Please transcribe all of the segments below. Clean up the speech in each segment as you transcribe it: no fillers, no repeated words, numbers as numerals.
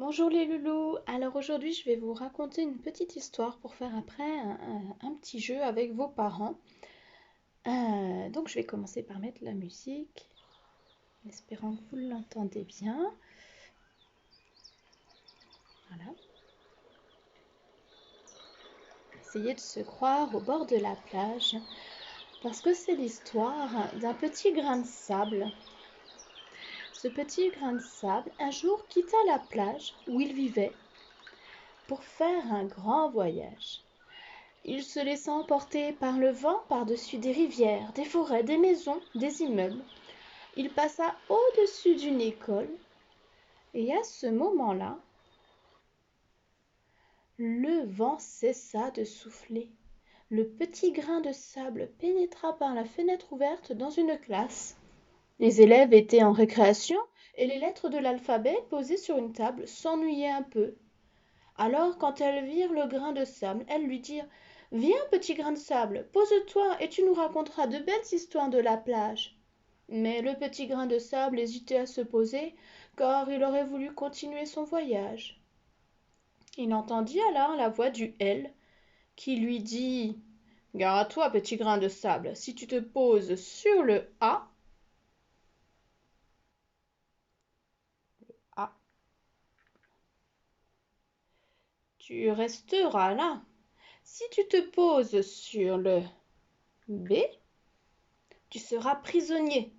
Bonjour les loulous, alors aujourd'hui je vais vous raconter une petite histoire pour faire après un petit jeu avec vos parents. Donc je vais commencer par mettre la musique, en espérant que vous l'entendez bien. Voilà. Essayez de se croire au bord de la plage, parce que c'est l'histoire d'un petit grain de sable. Ce petit grain de sable un jour quitta la plage où il vivait pour faire un grand voyage. Il se laissa emporter par le vent par-dessus des rivières, des forêts, des maisons, des immeubles. Il passa au-dessus d'une école et à ce moment-là, le vent cessa de souffler. Le petit grain de sable pénétra par la fenêtre ouverte dans une classe. Les élèves étaient en récréation et les lettres de l'alphabet posées sur une table s'ennuyaient un peu. Alors, quand elles virent le grain de sable, elles lui dirent: Viens, petit grain de sable, pose-toi et tu nous raconteras de belles histoires de la plage. Mais le petit grain de sable hésitait à se poser, car il aurait voulu continuer son voyage. Il entendit alors la voix du L qui lui dit: Gare à toi, petit grain de sable, si tu te poses sur le A, tu resteras là. Si tu te poses sur le B, tu seras prisonnier.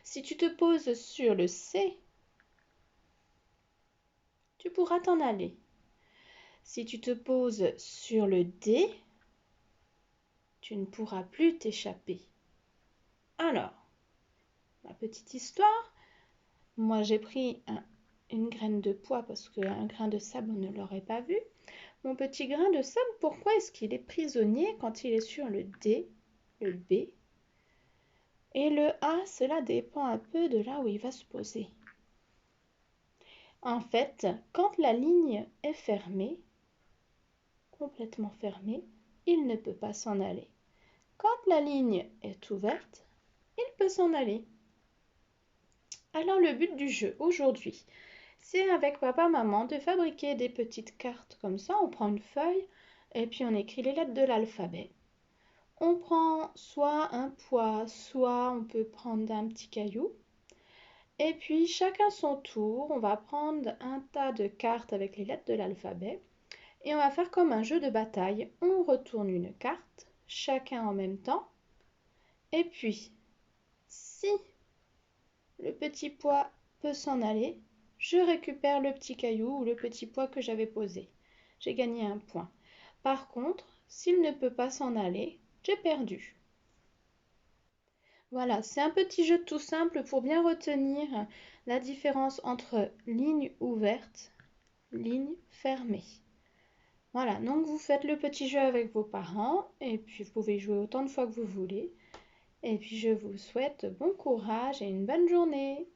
Si tu te poses sur le C, tu pourras t'en aller. Si tu te poses sur le D, tu ne pourras plus t'échapper. Alors, ma petite histoire, moi j'ai pris une graine de pois parce qu'un grain de sable, on ne l'aurait pas vu. Mon petit grain de sable, pourquoi est-ce qu'il est prisonnier quand il est sur le D, le B et le A? Cela dépend un peu de là où il va se poser. En fait, quand la ligne est fermée, complètement fermée, il ne peut pas s'en aller. Quand la ligne est ouverte, il peut s'en aller. Alors le but du jeu aujourd'hui, c'est avec papa-maman de fabriquer des petites cartes comme ça. On prend une feuille et puis on écrit les lettres de l'alphabet. On prend soit un pois, soit on peut prendre un petit caillou. Et puis chacun son tour, on va prendre un tas de cartes avec les lettres de l'alphabet. Et on va faire comme un jeu de bataille. On retourne une carte, chacun en même temps. Et puis, si le petit pois peut s'en aller, je récupère le petit caillou ou le petit pois que j'avais posé. J'ai gagné un point. Par contre, s'il ne peut pas s'en aller, j'ai perdu. Voilà, c'est un petit jeu tout simple pour bien retenir la différence entre ligne ouverte, ligne fermée. Voilà, donc vous faites le petit jeu avec vos parents et puis vous pouvez jouer autant de fois que vous voulez. Et puis je vous souhaite bon courage et une bonne journée.